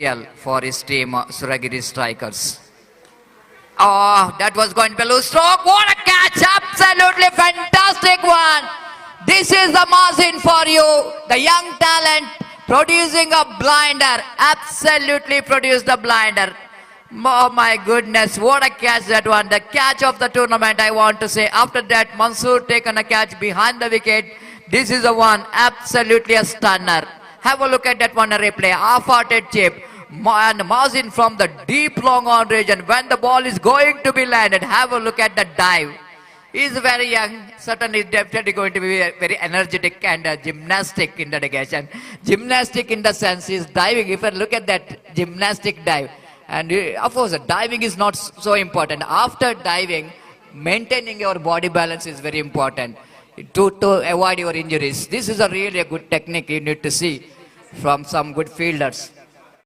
For his team, Suragiri Strikers. Oh, that was going to be a loose stroke. What a catch! Absolutely fantastic one. This is the Mazin for you. The young talent producing a blinder. Absolutely produced the blinder. Oh my goodness, what a catch that one. The catch of the tournament, I want to say. After that, Mansoor taken a catch behind the wicket. This is the one. Absolutely a stunner. Have a look at that one, a replay. Half-hearted chip. And Mazin from the deep long on region. When the ball is going to be landed, have a look at the dive. He is very young, certainly definitely going to be very energetic and gymnastic in the dedication. Gymnastic in the sense is diving. If you look at that gymnastic dive, and of course diving is not so important. After diving, maintaining your body balance is very important to avoid your injuries. This is a really a good technique you need to see from some good fielders.